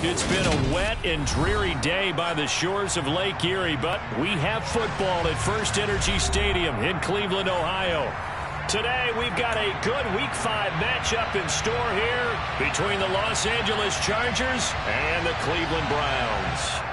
It's been a wet and dreary day by the shores of Lake Erie, but we have football at First Energy Stadium in Cleveland, Ohio. Today, we've got a good Week 5 matchup in store here between the Los Angeles Chargers and the Cleveland Browns.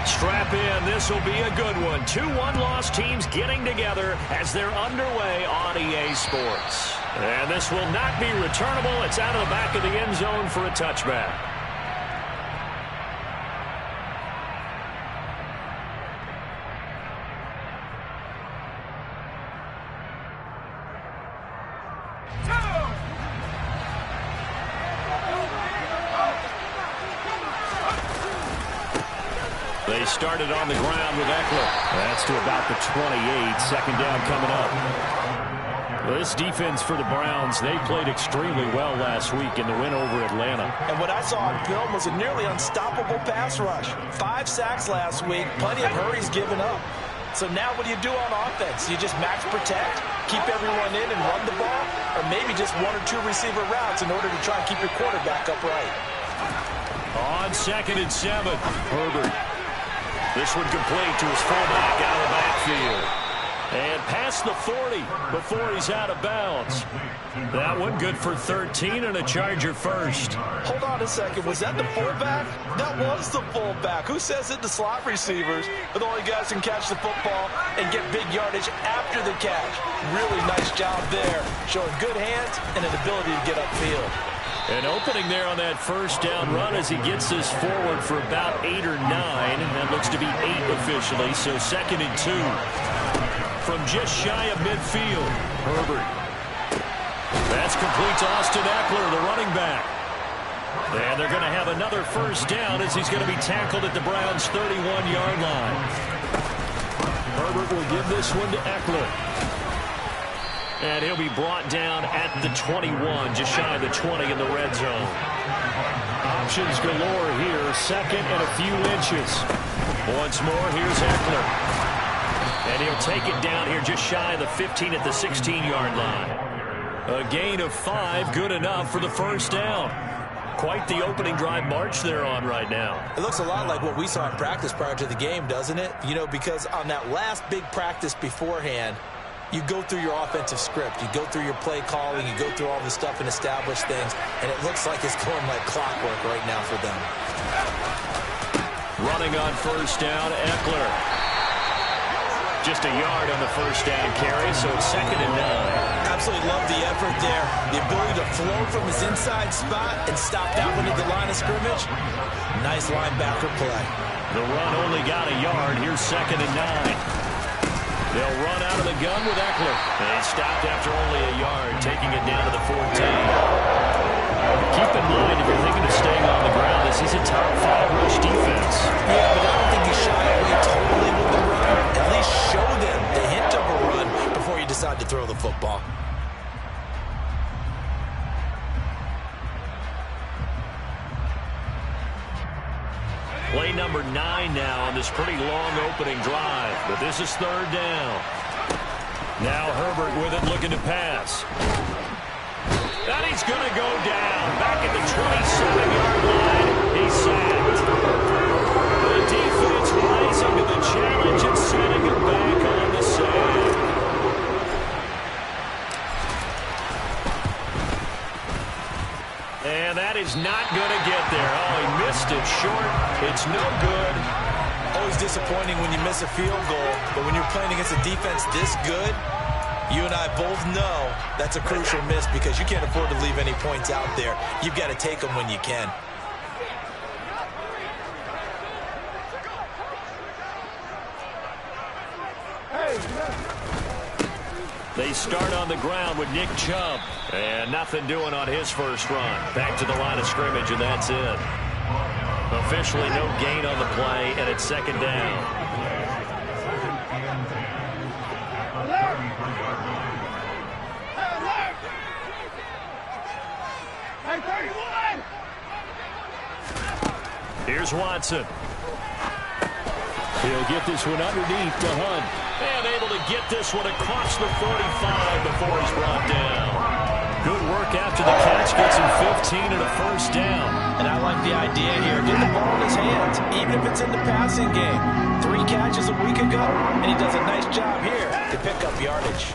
Strap in, this will be a good one. 2 one-loss teams getting together as they're underway on EA Sports. And this will not be returnable. It's out of the back of the end zone for a touchback. They started on the ground with Eckler. That's to about the 28. Second down coming up. This defense for the Browns, they played extremely well last week in the win over Atlanta. And what I saw on film was a nearly unstoppable pass rush. 5 sacks last week, plenty of hurries given up. So now what do you do on offense? You just max protect, keep everyone in and run the ball, or maybe just 1 or 2 receiver routes in order to try and keep your quarterback upright. On 2nd and 7, Herbert. This one complete to his fullback out of the backfield. And past the 40 before he's out of bounds. That one good for 13 and a Charger first. Hold on a second. Was that the fullback? That was the fullback. Who says it? The slot receivers are the only guys who can catch the football and get big yardage after the catch. Really nice job there. Showing good hands and an ability to get upfield. An opening there on that first down run as he gets this forward for about 8 or 9. That looks to be 8 officially, so 2nd and 2. From just shy of midfield, Herbert. That's complete to Austin Eckler, the running back. And they're going to have another first down as he's going to be tackled at the Browns' 31-yard line. Herbert will give this one to Eckler. And he'll be brought down at the 21, just shy of the 20 in the red zone. Options galore here, 2nd and a few inches. Once more, here's Eckler. And he'll take it down here just shy of the 15 at the 16-yard line. A gain of 5, good enough for the first down. Quite the opening drive march they're on right now. It looks a lot like what we saw in practice prior to the game, doesn't it? You know, because on that last big practice beforehand, you go through your offensive script. You go through your play calling. You go through all the stuff and establish things. And it looks like it's going like clockwork right now for them. Running on first down, Eckler. Just a yard on the first down carry, so it's 2nd and 9. Absolutely love the effort there. The ability to flow from his inside spot and stop that one at the line of scrimmage. Nice linebacker play. The run only got a yard. Here's 2nd and 9. They'll run out of the gun with Eckler. They stopped after only a yard, taking it down to the 14. Keep in mind, if you're thinking of staying on the ground, this is a top 5 rush defense. Yeah, but I don't think you shy away totally with the run. At least show them the hint of a run before you decide to throw the football. Play number 9 now on this pretty long opening drive, but this is 3rd down. Now Herbert with it, looking to pass. And he's going to go down. Back at the 27-yard line, he's sacked. The defense rising to the challenge and setting him back on the sack. And that is not going to get there. Oh, he missed it short. It's no good. Always disappointing when you miss a field goal, but when you're playing against a defense this good, you and I both know that's a crucial miss because you can't afford to leave any points out there. You've got to take them when you can. They start on the ground with Nick Chubb. And nothing doing on his first run. Back to the line of scrimmage, and that's it. Officially no gain on the play, and it's 2nd down. Here's Watson. He'll get this one underneath to Hunt. And able to get this one across the 45 before he's brought down. Good work after the catch. Gets him 15 and a first down. And I like the idea here. Get the ball in his hands, even if it's in the passing game. 3 catches a week ago, and he does a nice job here to pick up yardage.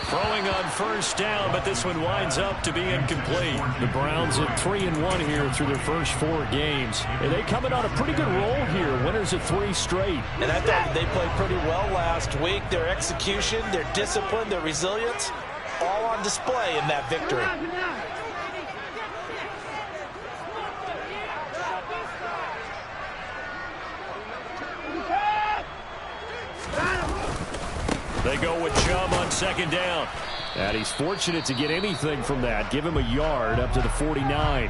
Throwing on first down, but this one winds up to be incomplete. The Browns at 3-1 here through their first 4 games. And they coming on a pretty good roll here. Winners of 3 straight. And I thought they played pretty well last week. Their execution, their discipline, their resilience, all on display in that victory. They go with Chubb on second down. And he's fortunate to get anything from that. Give him a yard up to the 49.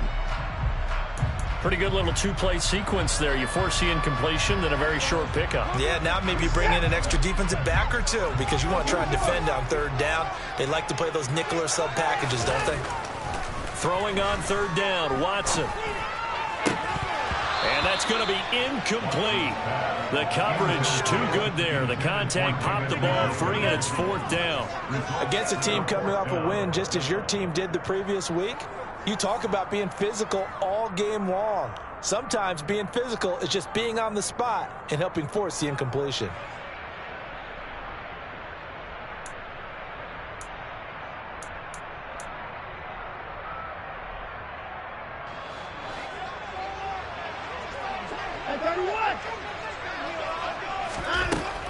Pretty good little 2-play sequence there. You force the incompletion, then a very short pickup. Yeah, now maybe you bring in an extra defensive back or 2 because you want to try and defend on 3rd down. They like to play those nickel or sub packages, don't they? Throwing on 3rd down, Watson. And that's going to be incomplete. The coverage too good there. The contact popped the ball free, and it's 4th down. Against a team coming off a win, just as your team did the previous week, you talk about being physical all game long. Sometimes being physical is just being on the spot and helping force the incompletion.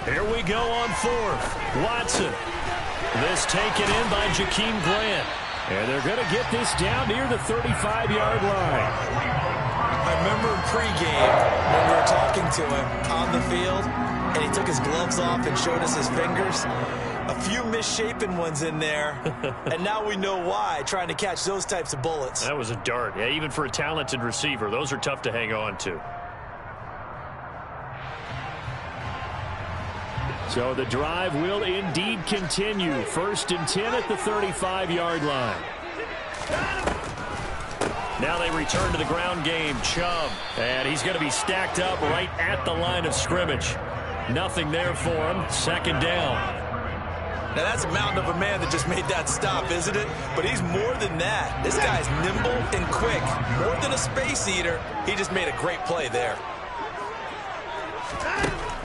Here we go on 4th. Watson. This taken in by Jakeem Grant. And they're going to get this down near the 35-yard line. I remember in pregame when we were talking to him on the field, and he took his gloves off and showed us his fingers. A few misshapen ones in there, and now we know why, trying to catch those types of bullets. That was a dart. Yeah, even for a talented receiver, those are tough to hang on to. So the drive will indeed continue. 1st and 10 at the 35-yard line. Now they return to the ground game. Chubb. And he's going to be stacked up right at the line of scrimmage. Nothing there for him. 2nd down. Now that's a mountain of a man that just made that stop, isn't it? But he's more than that. This guy's nimble and quick. More than a space eater. He just made a great play there.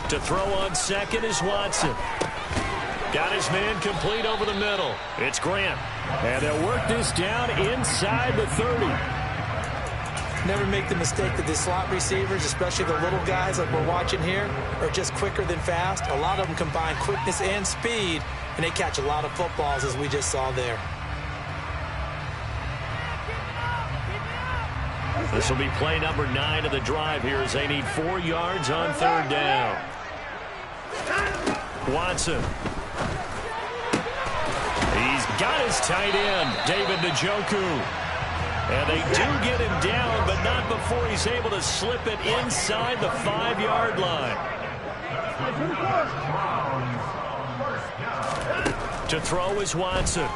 To throw on 2nd is Watson. Got his man complete over the middle. It's Grant. And they'll work this down inside the 30. Never make the mistake that the slot receivers, especially the little guys like we're watching here, are just quicker than fast. A lot of them combine quickness and speed, and they catch a lot of footballs, as we just saw there. This will be play number 9 of the drive here as they need 4 yards on 3rd down. Watson. He's got his tight end, David Njoku. And they do get him down, but not before he's able to slip it inside the 5-yard line. To throw is Watson.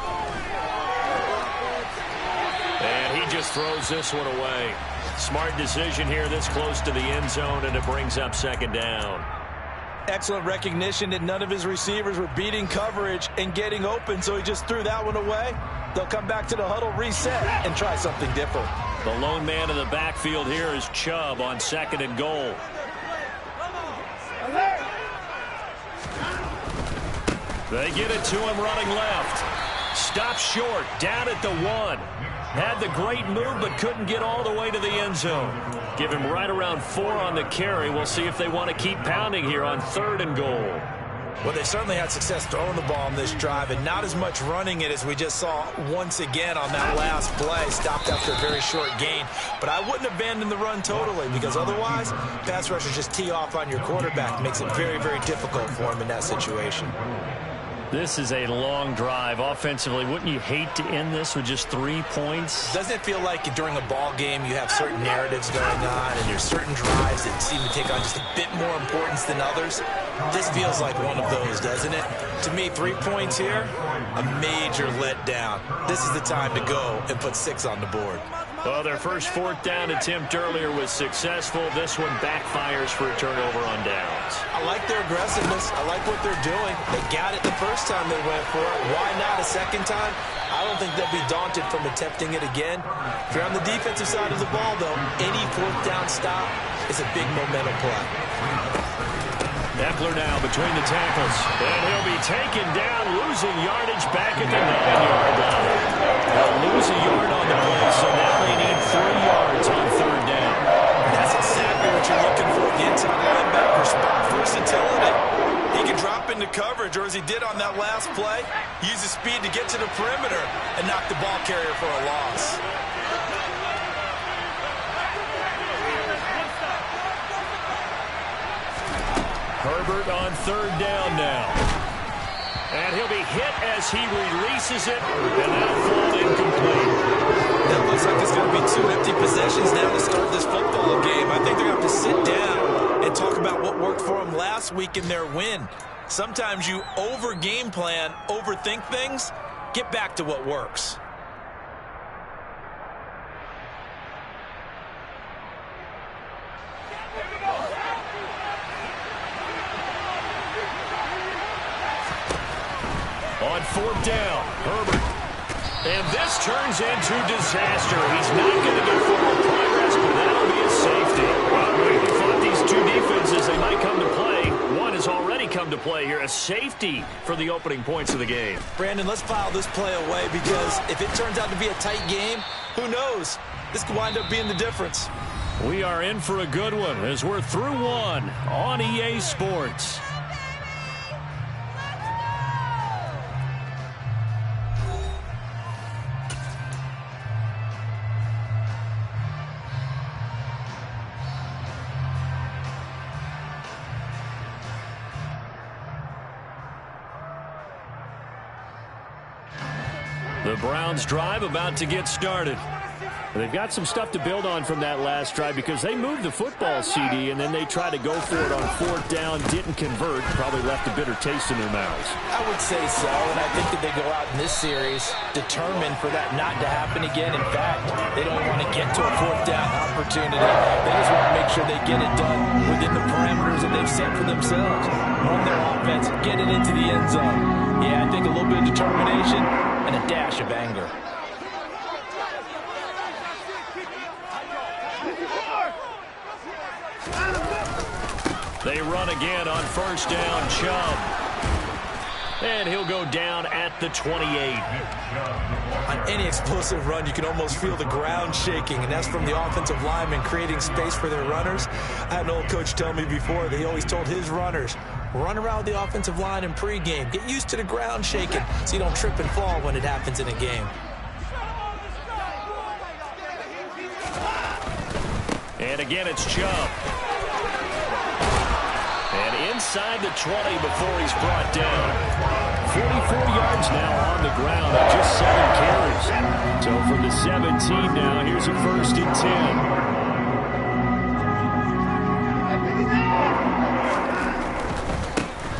And he just throws this one away. Smart decision here this close to the end zone, and it brings up 2nd down. Excellent recognition that none of his receivers were beating coverage and getting open, so he just threw that one away. They'll come back to the huddle, reset, and try something different. The lone man in the backfield here is Chubb on 2nd and goal. They get it to him running left. Stopped short, down at the 1. Had the great move, but couldn't get all the way to the end zone. Give him right around 4 on the carry. We'll see if they want to keep pounding here on 3rd and goal. Well, they certainly had success throwing the ball on this drive, and not as much running it as we just saw once again on that last play. Stopped after a very short gain. But I wouldn't abandon the run totally, because otherwise, pass rushers just tee off on your quarterback. Makes it very, very difficult for him in that situation. This is a long drive offensively. Wouldn't you hate to end this with just 3 points? Doesn't it feel like during a ball game you have certain narratives going on and there's certain drives that seem to take on just a bit more importance than others? This feels like one of those, doesn't it? To me, 3 points here, a major letdown. This is the time to go and put 6 on the board. Well, their first fourth down attempt earlier was successful. This one backfires for a turnover on downs. I like their aggressiveness. I like what they're doing. They got it the first time they went for it. Why not a second time? I don't think they'll be daunted from attempting it again. If you're on the defensive side of the ball, though, any fourth down stop is a big momentum play. Eckler now between the tackles. And he'll be taken down, losing yardage back at the 9-yard line. They'll lose a yard on the play, so now they need 3 yards on third down. That's exactly what you're looking for. The inside linebacker spot versatility. He can drop into coverage, or as he did on that last play, use his speed to get to the perimeter and knock the ball carrier for a loss. Herbert on third down now. And he'll be hit as he releases it, and that'll fall incomplete. That looks like it's going to be 2 empty possessions now to start this football game. I think they're going to have to sit down and talk about what worked for them last week in their win. Sometimes you over-game plan, overthink things. Get back to what works. On fourth down, Herbert. And this turns into disaster. He's not going to get forward progress, but that'll be a safety. Well, we thought these two defenses, they might come to play. One has already come to play here. A safety for the opening points of the game. Brandon, let's file this play away, because if it turns out to be a tight game, who knows? This could wind up being the difference. We are in for a good one as we're through one on EA Sports. The Browns drive about to get started. They've got some stuff to build on from that last drive, because they moved the football, CD, and then they tried to go for it on fourth down, didn't convert, probably left a bitter taste in their mouths. I would say so, and I think that they go out in this series determined for that not to happen again. In fact, they don't want to get to a fourth down opportunity. They just want to make sure they get it done within the parameters that they've set for themselves. Run their offense, get it into the end zone. Yeah, I think a little bit of determination and a dash of anger. They run again on first down, Chubb. And he'll go down at the 28. On any explosive run, you can almost feel the ground shaking, and that's from the offensive linemen creating space for their runners. I had an old coach tell me before that he always told his runners, run around the offensive line in pregame. Get used to the ground shaking so you don't trip and fall when it happens in a game. And again, it's Chubb. And inside the 20 before he's brought down. 44 yards now on the ground on just 7 carries. So from the 17 now, here's a 1st and 10.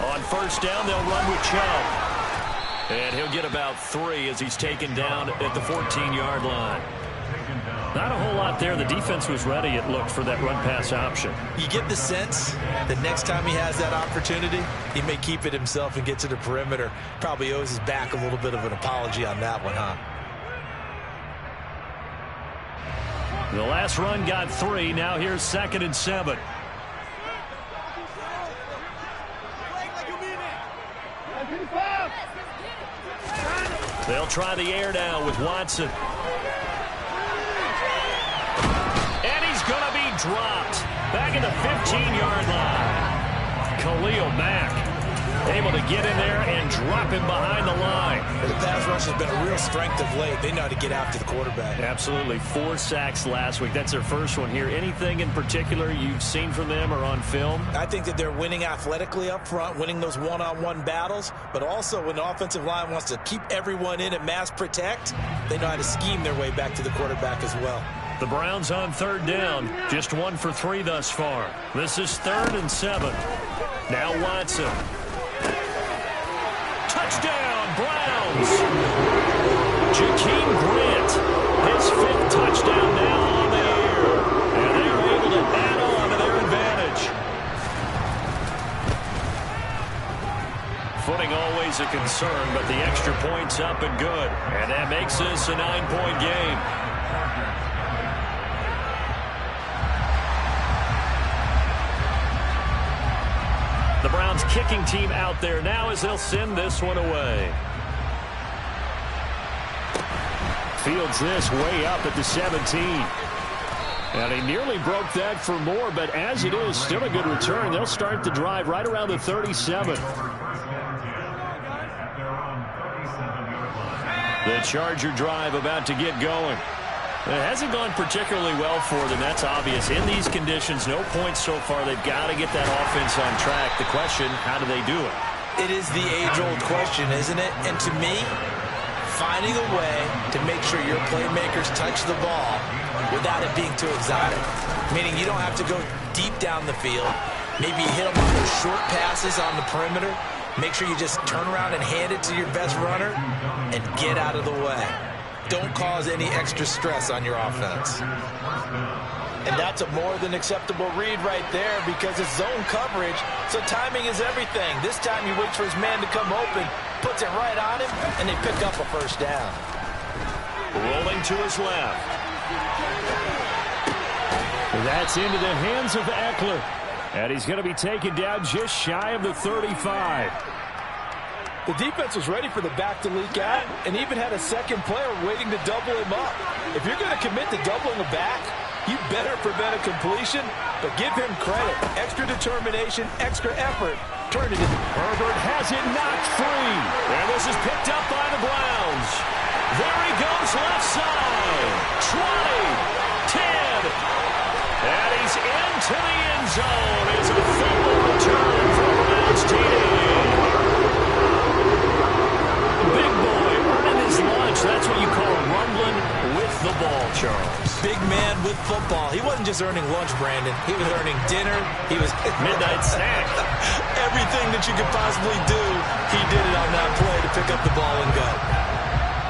On first down, they'll run with Chubb. And he'll get about 3 as he's taken down at the 14-yard line. Not a whole lot there. The defense was ready, it looked, for that run-pass option. You get the sense that next time he has that opportunity, he may keep it himself and get to the perimeter. Probably owes his back a little bit of an apology on that one, huh? The last run got 3. Now here's 2nd and 7. They'll try the air now with Watson. And he's going to be dropped back at the 15-yard line. Khalil Mack able to get in there and drop him behind the line. The pass rush has been a real strength of late. They know how to get after the quarterback. Absolutely. 4 sacks last week. That's their first one here. Anything in particular you've seen from them or on film? I think that they're winning athletically up front, winning those one-on-one battles, but also when the offensive line wants to keep everyone in and mass protect, they know how to scheme their way back to the quarterback as well. The Browns on third down. Just 1 for 3 thus far. This is 3rd and 7. Now Watson. Touchdown, Browns. Jakeem Grant, his 5th touchdown now on the year. And they are able to add on to their advantage. Footing always a concern, but the extra point's up and good. And that makes this a 9-point game. The Browns kicking team out there now as they'll send this one away. Fields this way up at the 17. And he nearly broke that for more, but as it is, still a good return. They'll start the drive right around the 37. The Charger drive about to get going. It hasn't gone particularly well for them. That's obvious. In these conditions, no points so far. They've got to get that offense on track. The question, how do they do it? It is the age-old question, isn't it? And to me, finding a way to make sure your playmakers touch the ball without it being too exotic. Meaning you don't have to go deep down the field. Maybe hit them on those short passes on the perimeter. Make sure you just turn around and hand it to your best runner and get out of the way. Don't cause any extra stress on your offense. And that's a more than acceptable read right there because it's zone coverage, so timing is everything. This time he waits for his man to come open, puts it right on him, and they pick up a first down. Rolling to his left. That's into the hands of Eckler. And he's going to be taken down just shy of the 35. The defense was ready for the back to leak out and even had a second player waiting to double him up. If you're going to commit to doubling a back, you better prevent a completion, but give him credit. Extra determination, extra effort. Turn it in. Herbert has it knocked free. And this is picked up by the Browns. There he goes left side. 20, 10. And he's into the end zone. It's a fumble return for Browns TD. Big boy earning his lunch. That's what you call rumbling with the ball, Charles. Big man with football. He wasn't just earning lunch, Brandon. He was earning dinner. He was midnight snack. Everything that you could possibly do, he did it on that play to pick up the ball and go.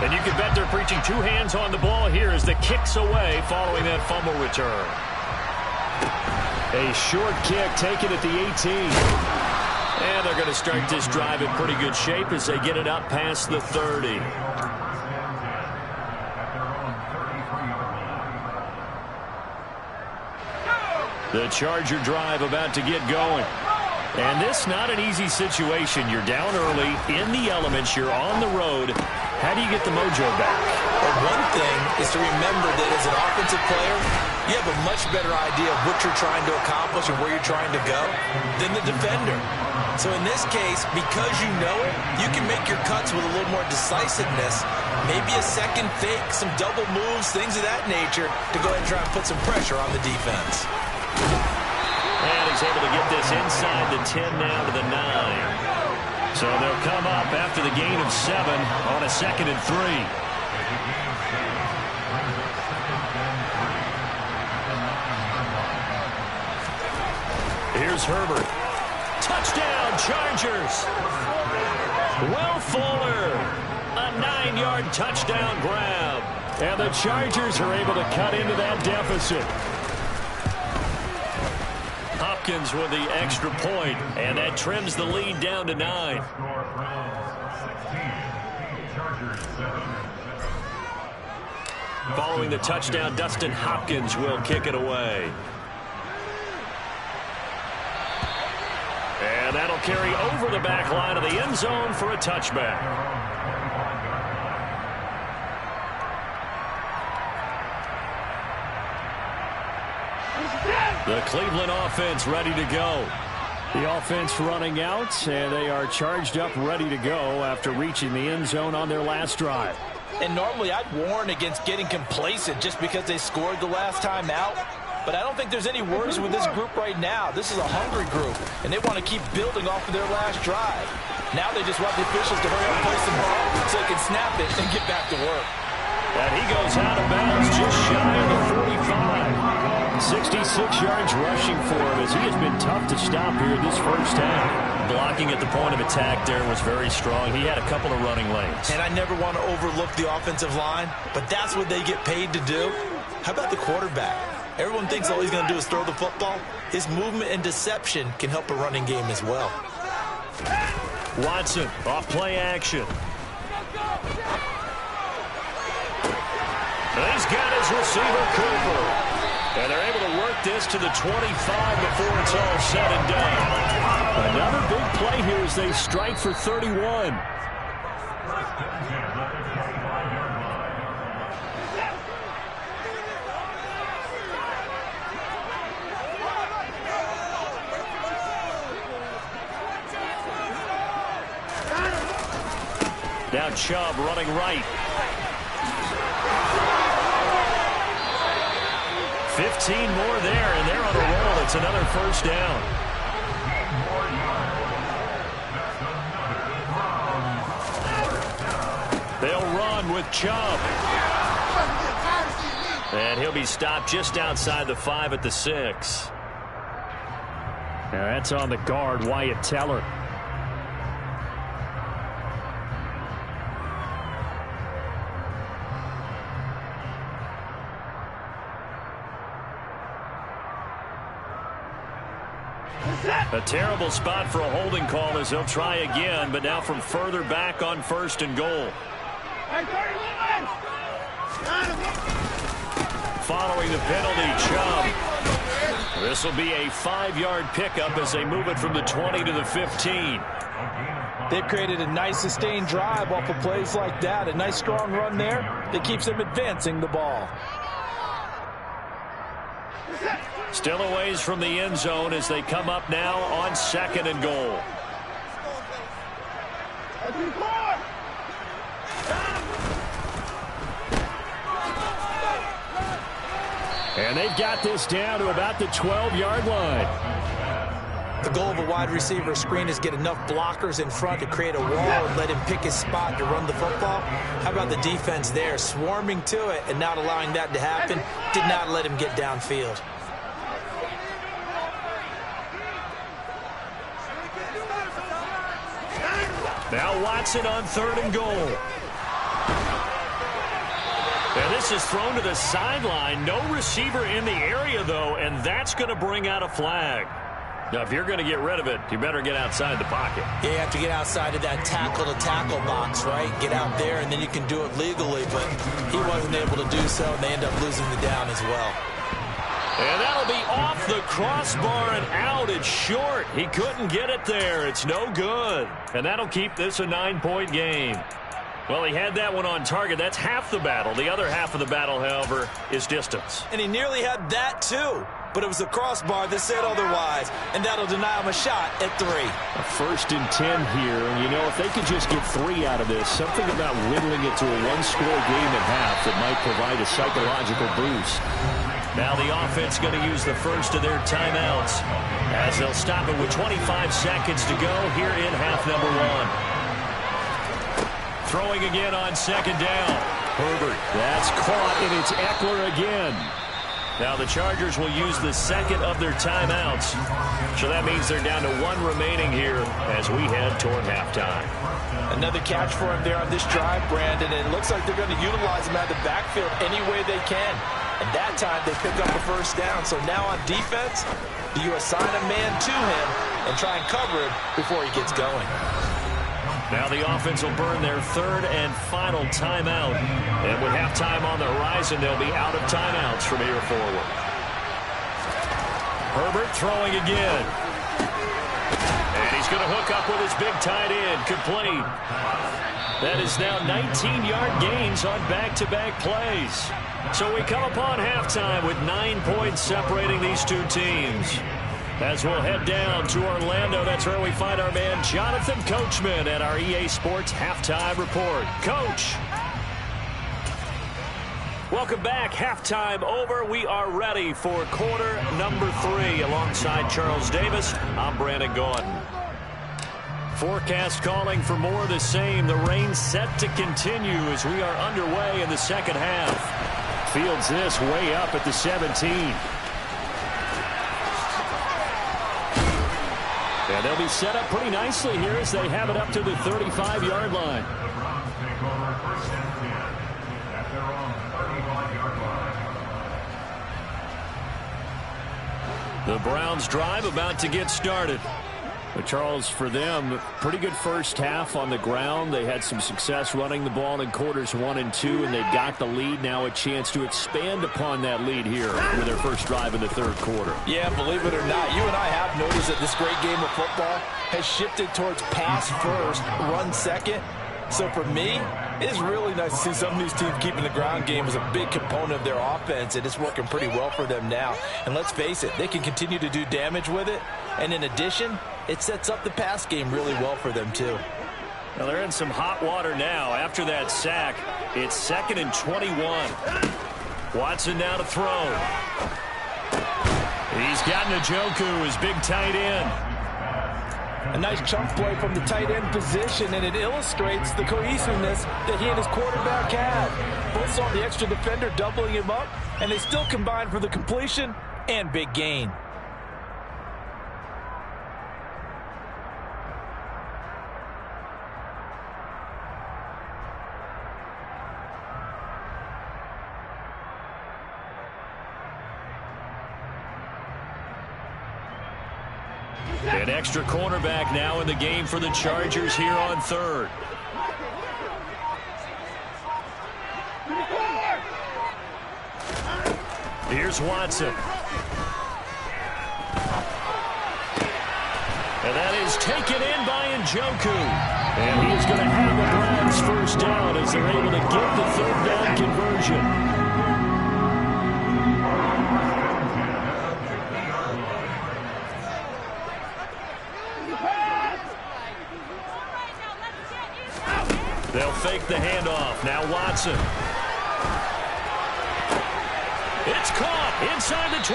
And you can bet they're preaching 2 hands on the ball here as the kick's away following that fumble return. A short kick taken at the 18. And they're going to start this drive in pretty good shape as they get it up past the 30. The Charger drive about to get going. And this not an easy situation. You're down early, in the elements, you're on the road. How do you get the mojo back? Well, one thing is to remember that as an offensive player, you have a much better idea of what you're trying to accomplish and where you're trying to go than the defender. So in this case, because you know it, you can make your cuts with a little more decisiveness, maybe a second fake, some double moves, things of that nature, to go ahead and try and put some pressure on the defense. And he's able to get this inside the 10 now to the 9. So they'll come up after the gain of 7 on a 2nd and 3. Here's Herbert. Touchdown, Chargers. Will Fuller. A 9-yard touchdown grab. And the Chargers are able to cut into that deficit. Hopkins with the extra point, and that trims the lead down to 9. Following the touchdown, Dustin Hopkins will kick it away. And that'll carry over the back line of the end zone for a touchback. The Cleveland offense ready to go. The offense running out, and they are charged up, ready to go after reaching the end zone on their last drive. And normally I'd warn against getting complacent just because they scored the last time out. But I don't think there's any worries with this group right now. This is a hungry group, and they want to keep building off of their last drive. Now they just want the officials to hurry up and place the ball so they can snap it and get back to work. And he goes out of bounds just shy of the 45. 66 yards rushing for him as he has been tough to stop here this first half. Blocking at the point of attack there was very strong. He had a couple of running lanes. And I never want to overlook the offensive line, but that's what they get paid to do. How about the quarterback? Everyone thinks all he's going to do is throw the football. His movement and deception can help a running game as well. Watson off play action. And he's got his receiver, Cooper. And they're able to work this to the 25 before it's all said and done. Another big play here as they strike for 31. Now Chubb running right. 15 more there, and they're on a roll. It's another first down. They'll run with Chubb. And he'll be stopped just outside the 5 at the 6. Now that's on the guard, Wyatt Teller. A terrible spot for a holding call as they'll try again, but now from further back on 1st and goal. Following the penalty, Chubb. This will be a 5-yard pickup as they move it from the 20 to the 15. They've created a nice sustained drive off of plays like that. A nice strong run there that keeps them advancing the ball. Still a ways from the end zone as they come up now on 2nd and goal. And they've got this down to about the 12-yard line. The goal of a wide receiver screen is get enough blockers in front to create a wall and let him pick his spot to run the football. How about the defense there, swarming to it and not allowing that to happen? Did not let him get downfield. Now Watson on 3rd and goal. And this is thrown to the sideline. No receiver in the area, though, and that's going to bring out a flag. Now, if you're going to get rid of it, you better get outside the pocket. Yeah, you have to get outside of that tackle-to-tackle box, right? Get out there, and then you can do it legally, but he wasn't able to do so, and they end up losing the down as well. And that'll be off the crossbar and out. It's short. He couldn't get it there. It's no good. And that'll keep this a 9-point game. Well, he had that one on target. That's half the battle. The other half of the battle, however, is distance. And he nearly had that, too. But it was the crossbar that said otherwise. And that'll deny him a shot at 3. A 1st and 10 here. And, you know, if they could just get 3 out of this, something about whittling it to a one-score game at half that might provide a psychological boost. Now the offense going to use the first of their timeouts as they'll stop it with 25 seconds to go here in half number 1. Throwing again on 2nd down. Herbert. That's caught, and it's Eckler again. Now the Chargers will use the 2nd of their timeouts. So that means they're down to 1 remaining here as we head toward halftime. Another catch for him there on this drive, Brandon. And it looks like they're going to utilize him out of the backfield any way they can. And that time they pick up a 1st down. So now on defense, do you assign a man to him and try and cover him before he gets going? Now the offense will burn their 3rd and final timeout. And with halftime on the horizon, they'll be out of timeouts from here forward. Herbert throwing again. And he's going to hook up with his big tight end. Complete. That is now 19-yard gains on back-to-back plays. So we come upon halftime with 9 points separating these two teams. As we'll head down to Orlando, that's where we find our man Jonathan Coachman at our EA Sports Halftime Report. Coach. Welcome back. Halftime over. We are ready for quarter number 3. Alongside Charles Davis, I'm Brandon Gaudin. Forecast calling for more of the same. The rain set to continue as we are underway in the second half. Fields this way up at the 17. And they'll be set up pretty nicely here as they have it up to the 35-yard line. The Browns drive about to get started. But Charles, for them, pretty good first half on the ground. They had some success running the ball in quarters 1 and 2, and they got the lead. Now a chance to expand upon that lead here with their first drive in the third quarter. Yeah, believe it or not, you and I have noticed that this great game of football has shifted towards pass first, run second. So for me, it's really nice to see some of these teams keeping the ground game as a big component of their offense, and it's working pretty well for them now. And let's face it, they can continue to do damage with it. And in addition, it sets up the pass game really well for them too. Well, they're in some hot water now. After that sack, it's 2nd and 21. Watson now to throw. He's got Njoku, his big tight end. A nice chunk play from the tight end position, and it illustrates the cohesiveness that he and his quarterback had. Both saw the extra defender doubling him up, and they still combined for the completion and big gain. An extra cornerback now in the game for the Chargers here on third. Here's Watson. And that is taken in by Njoku. And he is going to have the Browns first down as they're able to get the third down conversion. They'll fake the handoff. Now Watson. It's caught inside the 25.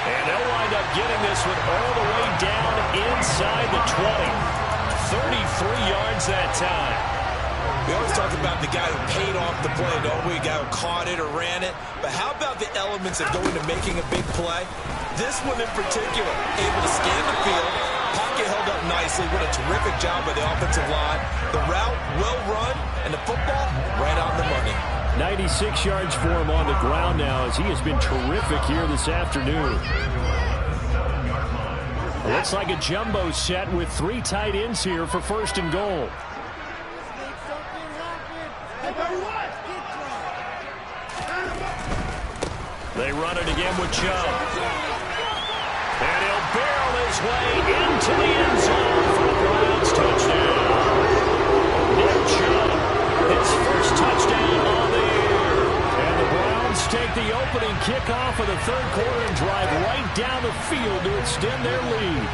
And they'll wind up getting this one all the way down inside the 20. 33 yards that time. We always talk about the guy who paid off the play, don't we? The guy who caught it or ran it. But how about the elements of going to making a big play? This one in particular, able to scan the field. Pocket held up nicely. What a terrific job by the offensive line. The route, well run, and the football right on the money. 96 yards for him on the ground now as he has been terrific here this afternoon. Looks like a jumbo set with 3 tight ends here for 1st and goal. They run it again with Chubb. And he'll barrel his way into the end zone for a Browns touchdown. Nick Chubb, his first touchdown on the year. And the Browns take the opening kickoff of the third quarter and drive right down the field to extend their lead.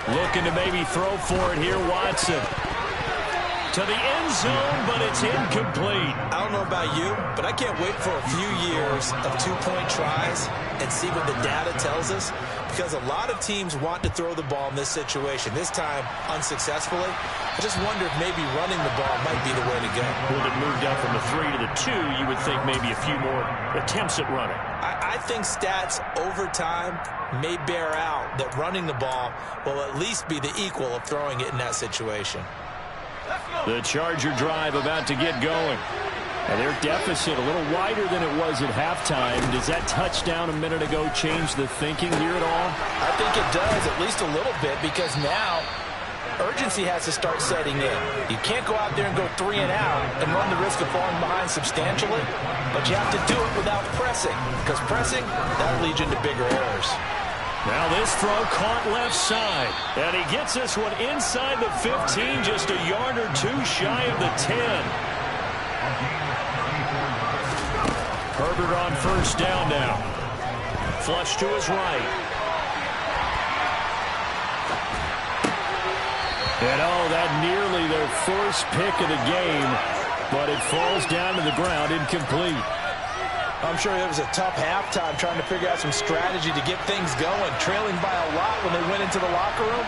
Looking to maybe throw for it here, Watson. To the end zone, but it's incomplete. I don't know about you, but I can't wait for a few years of two-point tries and see what the data tells us, because a lot of teams want to throw the ball in this situation, this time unsuccessfully. I just wonder if maybe running the ball might be the way to go. With it moved up from the 3 to the 2, you would think maybe a few more attempts at running. I think stats over time may bear out that running the ball will at least be the equal of throwing it in that situation. The Charger drive about to get going. And their deficit a little wider than it was at halftime. Does that touchdown a minute ago change the thinking here at all? I think it does, at least a little bit, because now urgency has to start setting in. You can't go out there and go 3 and out and run the risk of falling behind substantially, but you have to do it without pressing, because pressing, that'll lead you into bigger errors. Now this throw caught left side, and he gets this one inside the 15, just a yard or 2 shy of the 10. Herbert on first down now. Flush to his right. And that nearly their first pick of the game, but it falls down to the ground incomplete. I'm sure it was a tough halftime trying to figure out some strategy to get things going. Trailing by a lot when they went into the locker room.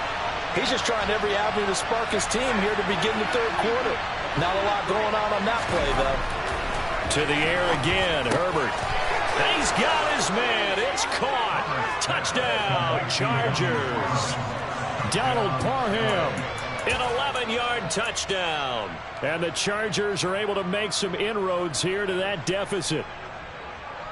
He's just trying every avenue to spark his team here to begin the third quarter. Not a lot going on that play, though. To the air again, Herbert. And he's got his man. It's caught. Touchdown, Chargers. Donald Parham, an 11-yard touchdown. And the Chargers are able to make some inroads here to that deficit.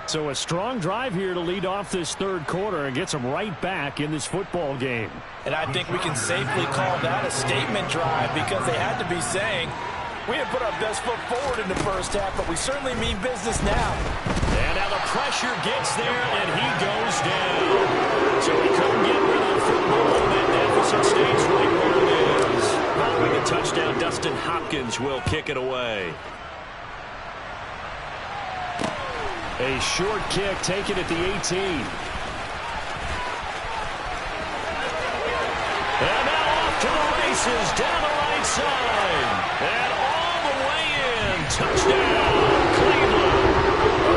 So a strong drive here to lead off this third quarter and gets them right back in this football game. And I think we can safely call that a statement drive because they had to be saying, we didn't put our best foot forward in the first half, but we certainly mean business now. And now the pressure gets there, and he goes down. So he couldn't get rid of the football, and that deficit stays right where it is. Following the touchdown, Dustin Hopkins will kick it away. A short kick taken at the 18. And now off to the races down the right side. And all the way in. Touchdown, Cleveland.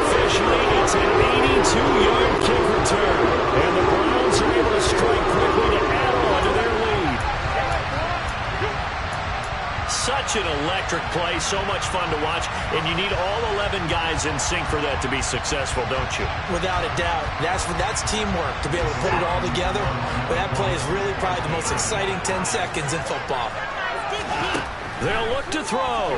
Officially, it's an 82-yard kick return. And the Browns are able to strike quickly to add on to their lead. Such an electric play, so much fun to watch, and you need all 11 guys in sync for that to be successful, don't you? Without a doubt. That's teamwork, to be able to put it all together. But that play is really probably the most exciting 10 seconds in football. They'll look to throw.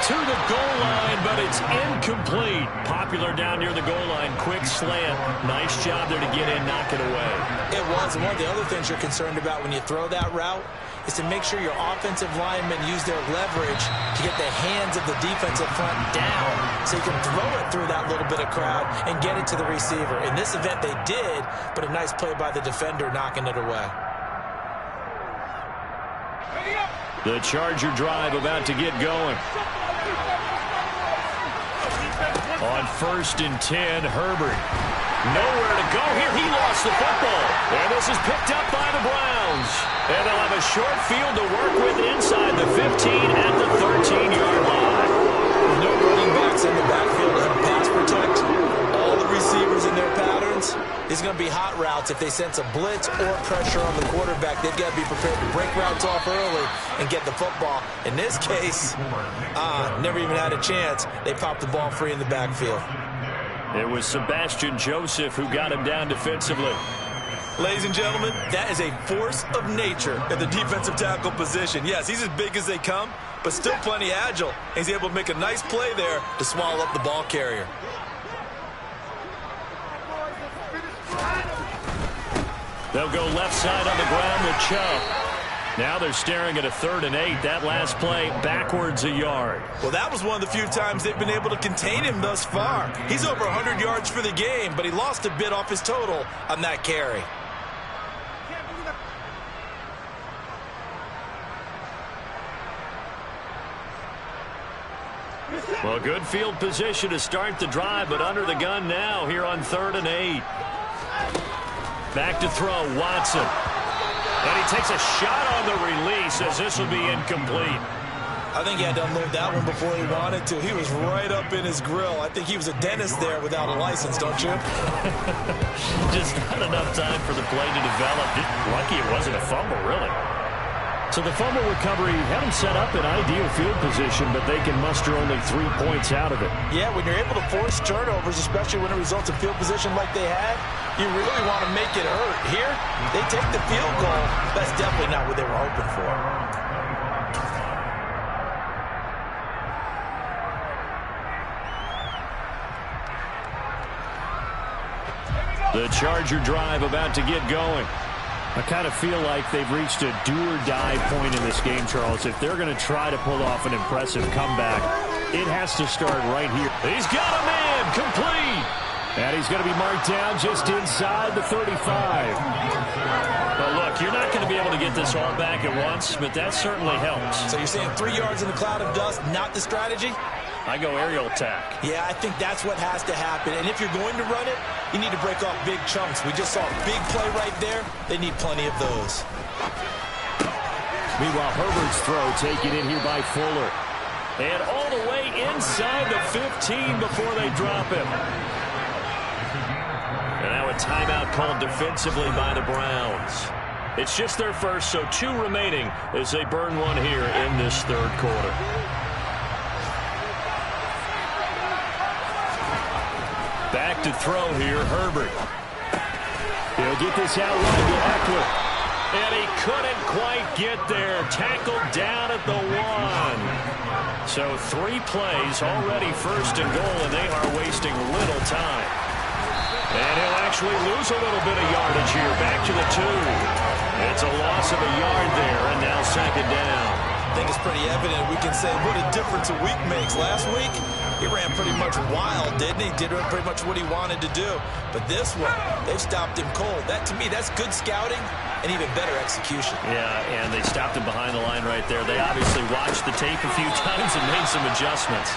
To the goal line, but it's incomplete. Popular down near the goal line. Quick slant. Nice job there to get in, knock it away. It was. And one of the other things you're concerned about when you throw that route is to make sure your offensive linemen use their leverage to get the hands of the defensive front down so you can throw it through that little bit of crowd and get it to the receiver. In this event, they did, but a nice play by the defender knocking it away. The Charger drive about to get going. On 1st and 10, Herbert. Nowhere to go here. He lost the football. And this is picked up by the Browns. And they'll have a short field to work with inside the 15 at the 13-yard line. With no running backs in the backfield to help pass protect, all the receivers in their patterns, these are going to be hot routes. If they sense a blitz or pressure on the quarterback, they've got to be prepared to break routes off early and get the football. In this case, never even had a chance. They popped the ball free in the backfield. It was Sebastian Joseph who got him down defensively. Ladies and gentlemen, that is a force of nature at the defensive tackle position. Yes, he's as big as they come, but still plenty agile. He's able to make a nice play there to swallow up the ball carrier. They'll go left side on the ground with Chubb. Now they're staring at a 3rd and 8. That last play backwards a yard. Well, that was one of the few times they've been able to contain him thus far. He's over 100 yards for the game, but he lost a bit off his total on that carry. Well, good field position to start the drive, but under the gun now here on 3rd and 8. Back to throw, Watson. And he takes a shot on the release as this will be incomplete. I think he had to unload that one before he wanted to. He was right up in his grill. I think he was a dentist there without a license, don't you? Just not enough time for the play to develop. Lucky it wasn't a fumble, really. So the fumble recovery had them set up in ideal field position, but they can muster only 3 points out of it. Yeah, when you're able to force turnovers, especially when it results in field position like they had, you really want to make it hurt. Here, they take the field goal. That's definitely not what they were hoping for. The Charger drive about to get going. I kind of feel like they've reached a do-or-die point in this game, Charles. If they're going to try to pull off an impressive comeback, it has to start right here. He's got a man, complete. And he's going to be marked down just inside the 35. But look, you're not going to be able to get this all back at once, but that certainly helps. So you're saying 3 yards in the cloud of dust, not the strategy? I go aerial attack. Yeah, I think that's what has to happen. And if you're going to run it, you need to break off big chunks. We just saw a big play right there. They need plenty of those. Meanwhile, Herbert's throw taken in here by Fuller. And all the way inside the 15 before they drop him. And now a timeout called defensively by the Browns. It's just their first, so 2 remaining as they burn one here in this third quarter. Back to throw here, Herbert. He'll get this out wide to Eckler. And he couldn't quite get there. Tackled down at the 1. So 3 plays, already first and goal, and they are wasting little time. And he'll actually lose a little bit of yardage here. Back to the 2. It's a loss of a yard there, and now second down. I think it's pretty evident. We can say what a difference a week makes. Last week, he ran pretty much wild, didn't he? Did pretty much what he wanted to do. But this one, they've stopped him cold. That, to me, that's good scouting and even better execution. Yeah, and they stopped him behind the line right there. They obviously watched the tape a few times and made some adjustments.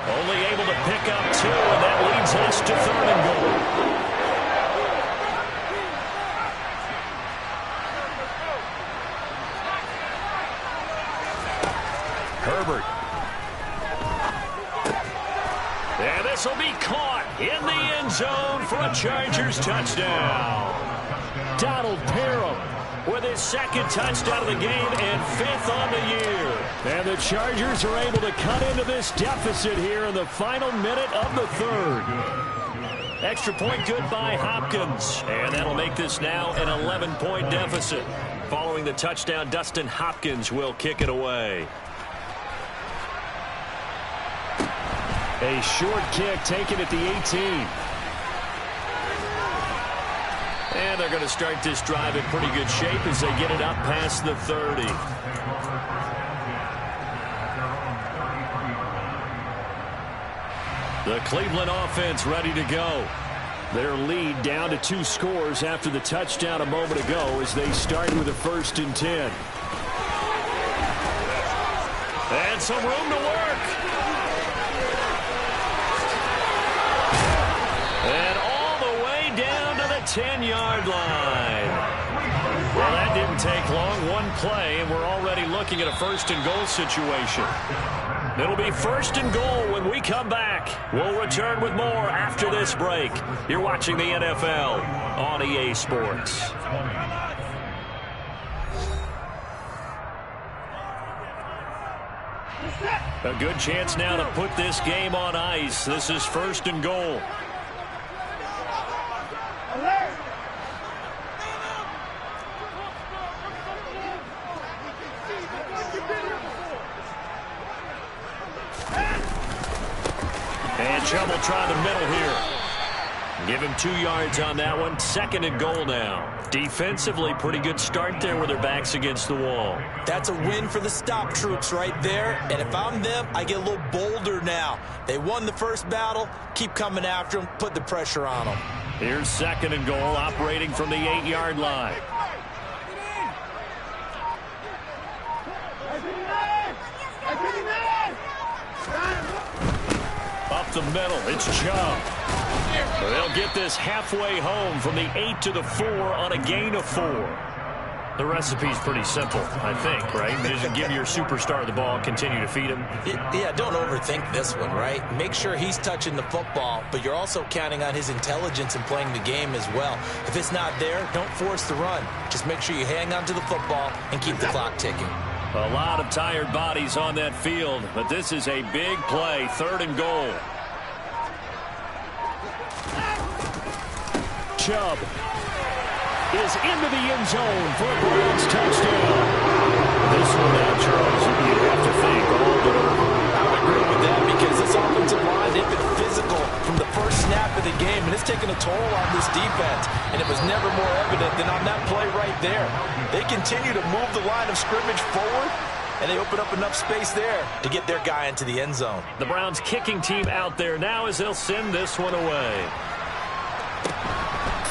Only able to pick up 2, and that leads us to third and goal. Herbert. And this will be caught in the end zone for a Chargers touchdown. Donald Parham with his 2nd touchdown of the game and 5th on the year. And the Chargers are able to cut into this deficit here in the final minute of the 3rd. Extra point good by Hopkins. And that'll make this now an 11-point deficit. Following the touchdown, Dustin Hopkins will kick it away. A short kick taken at the 18. And they're going to start this drive in pretty good shape as they get it up past the 30. The Cleveland offense ready to go. Their lead down to 2 scores after the touchdown a moment ago as they start with a 1st and 10. And some room to work. And all the way down to the 10-yard line. Well, that didn't take long. 1 play, and we're already looking at a 1st and goal situation. It'll be 1st and goal when we come back. We'll return with more after this break. You're watching the NFL on EA Sports. A good chance now to put this game on ice. This is 1st and goal. And Chubb will try the middle here. Give him 2 yards on that one. 2nd and goal now. Defensively, pretty good start there with their backs against the wall. That's a win for the stop troops right there. And if I'm them, I get a little bolder now. They won the first battle. Keep coming after them. Put the pressure on them. Here's 2nd and goal, operating from the 8-yard line. Up the middle, it's Chubb. They'll get this halfway home from the 8 to the 4 on a gain of 4. The recipe's pretty simple, I think, right? Just give your superstar the ball, continue to feed him. Yeah, don't overthink this one, right? Make sure he's touching the football, but you're also counting on his intelligence in playing the game as well. If it's not there, don't force the run. Just make sure you hang on to the football and keep the clock ticking. A lot of tired bodies on that field, but this is a big play, 3rd and goal. Chubb is into the end zone for a Browns touchdown. This one now, Charles, you have to think all but over. I would agree with that because this offensive line, they've been physical from the first snap of the game, and it's taken a toll on this defense, and it was never more evident than on that play right there. They continue to move the line of scrimmage forward, and they open up enough space there to get their guy into the end zone. The Browns kicking team out there now as they'll send this one away.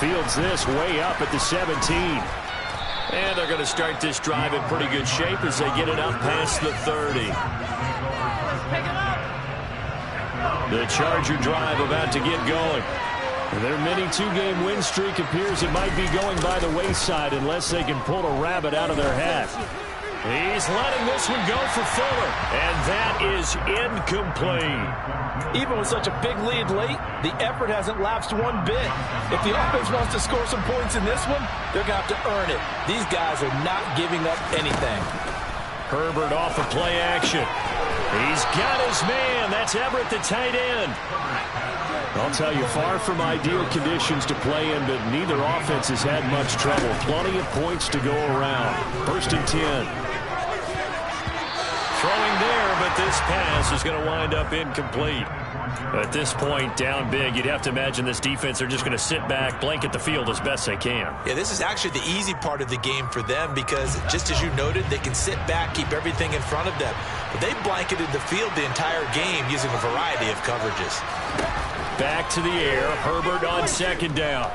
Fields this way up at the 17. And they're going to start this drive in pretty good shape as they get it up past the 30. The Charger drive about to get going. Their mini two-game win streak appears it might be going by the wayside unless they can pull a rabbit out of their hat. He's letting this one go for Fuller, and that is incomplete. Even with such a big lead late, the effort hasn't lapsed one bit. If the offense wants to score some points in this one, they're going to have to earn it. These guys are not giving up anything. Herbert off of play action. He's got his man. That's Everett, the tight end. I'll tell you, far from ideal conditions to play in, but neither offense has had much trouble. Plenty of points to go around. 1st and 10. Throwing there, but this pass is going to wind up incomplete. At this point, down big, you'd have to imagine this defense are just going to sit back, blanket the field as best they can. Yeah, this is actually the easy part of the game for them because, just as you noted, they can sit back, keep everything in front of them. But they blanketed the field the entire game using a variety of coverages. Back to the air. Herbert on 2nd down.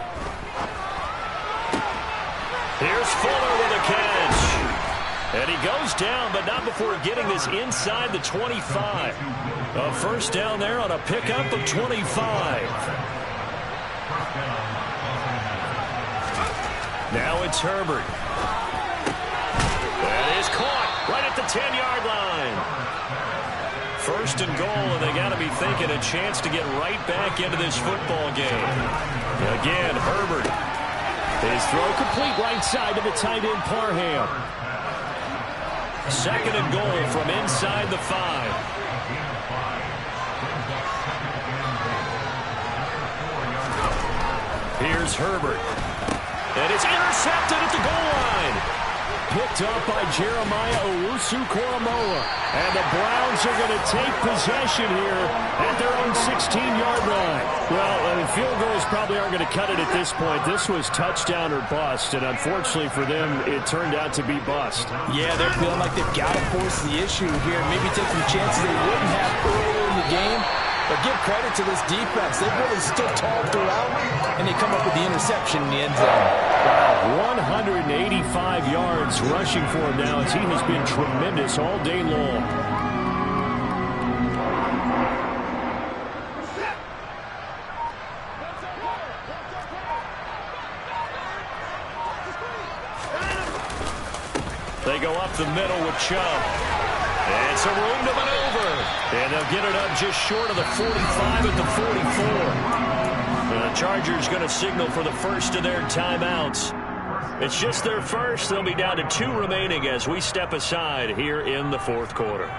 Here's Fuller with a catch. And he goes down, but not before getting this inside the 25. A 1st down there on a pickup of 25. Now it's Herbert. That is caught right at the 10-yard line. 1st and goal, and they got to be thinking a chance to get right back into this football game. Again, Herbert. His throw complete right side to the tight end, Parham. 2nd and goal from inside the 5. Here's Herbert. And it's intercepted at the goal line. Picked up by Jeremiah Owusu-Koramoah. And the Browns are going to take possession here at their own 16-yard line. Well, I mean, field goals probably aren't going to cut it at this point. This was touchdown or bust, and unfortunately for them, it turned out to be bust. Yeah, they're feeling like they've got to force the issue here. Maybe take some chances they wouldn't have earlier in the game. But give credit to this defense. They've really stood tall throughout, and they come up with the interception in the end zone. Wow, 185 yards rushing for him now as he has been tremendous all day long. They go up the middle with Chubb. And some room to maneuver. And they'll get it up just short of the 45 at the 44. The Chargers going to signal for the first of their timeouts. It's just their first. They'll be down to 2 remaining as we step aside here in the 4th quarter.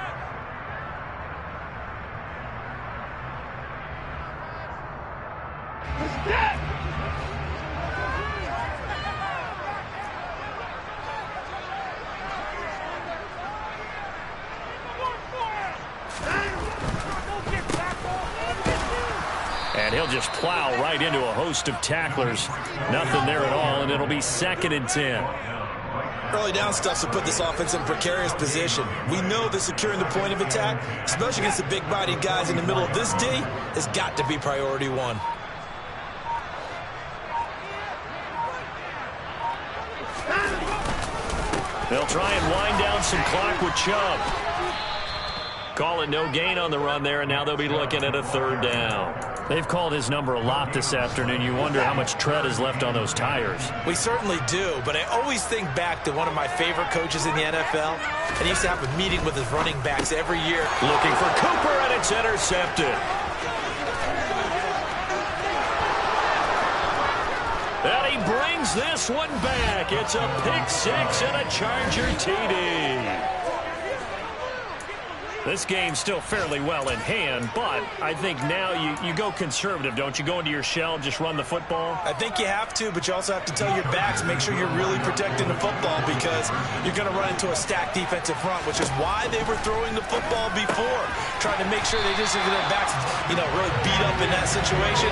And he'll just plow right into a host of tacklers. Nothing there at all, and it'll be 2nd and 10. Early down stuff to put this offense in a precarious position. We know that securing the point of attack, especially against the big-bodied guys in the middle of this D, has got to be priority 1. They'll try and wind down some clock with Chubb. Call it no gain on the run there, and now they'll be looking at a 3rd down. They've called his number a lot this afternoon. You wonder how much tread is left on those tires. We certainly do, but I always think back to one of my favorite coaches in the NFL, and he used to have a meeting with his running backs every year. Looking for Cooper, and it's intercepted. And he brings this one back. It's a pick 6 and a Charger TD. This game's still fairly well in hand, but I think now you go conservative, don't you? Go into your shell, just run the football? I think you have to, but you also have to tell your backs, make sure you're really protecting the football because you're going to run into a stacked defensive front, which is why they were throwing the football before, trying to make sure they just get their backs, really beat up in that situation.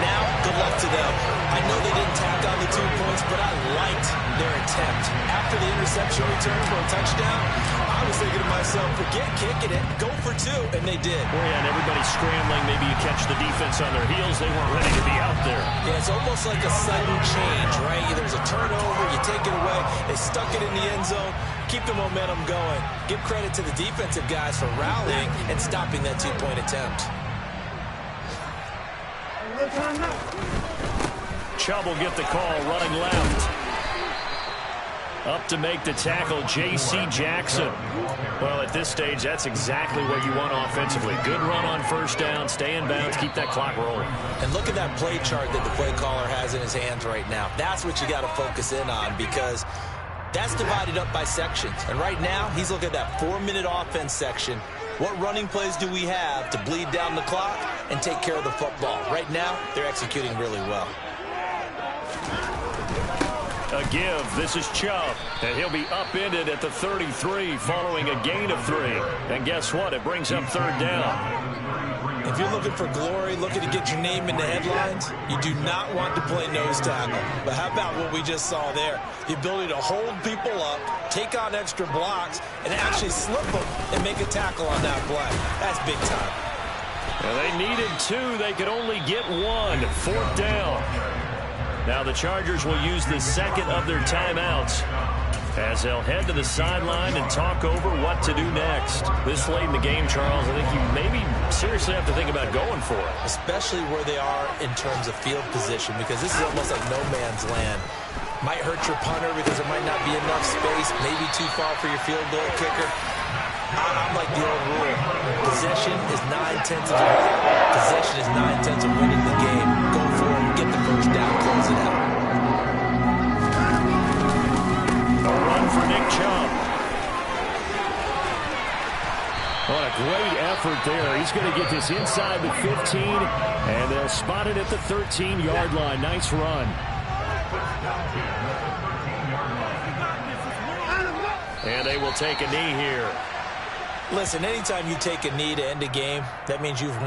Now, good luck to them. I know they didn't tack on the 2 points, but I liked their attempt. After the interception return for a touchdown, I was thinking to myself, forget kicking it, go for 2, and they did. Well, yeah, and everybody's scrambling. Maybe you catch the defense on their heels. They weren't ready to be out there. Yeah, it's almost like a sudden change, right? There's a turnover, you take it away, they stuck it in the end zone, keep the momentum going. Give credit to the defensive guys for rallying and stopping that 2-point attempt. Chubb will get the call running left. Up to make the tackle, J.C. Jackson. Well, at this stage, that's exactly what you want offensively. Good run on first down, stay in bounds, keep that clock rolling. And look at that play chart that the play caller has in his hands right now. That's what you got to focus in on, because that's divided up by sections. And right now, he's looking at that 4-minute offense section. What running plays do we have to bleed down the clock and take care of the football? Right now, they're executing really well. A give. This is Chubb, and he'll be upended at the 33 following a gain of 3. And guess what? It brings up third down. If you're looking for glory, looking to get your name in the headlines, you do not want to play nose tackle. But how about what we just saw there? The ability to hold people up, take on extra blocks, and actually slip them and make a tackle on that play. That's big time. Well, they needed 2. They could only get 1. Fourth down. Now the Chargers will use the second of their timeouts as they'll head to the sideline and talk over what to do next. This late in the game, Charles, I think you maybe seriously have to think about going for it. Especially where they are in terms of field position, because this is almost like no man's land. Might hurt your punter because there might not be enough space, maybe too far for your field goal kicker. I'm like the old rule. Possession is 9/10 of the game. Possession is 9/10 of winning the game. Go for it, get the first down, close it out. A run for Nick Chubb. What a great effort there. He's going to get this inside the 15, and they'll spot it at the 13-yard line. Nice run. And they will take a knee here. Listen, anytime you take a knee to end a game, that means you've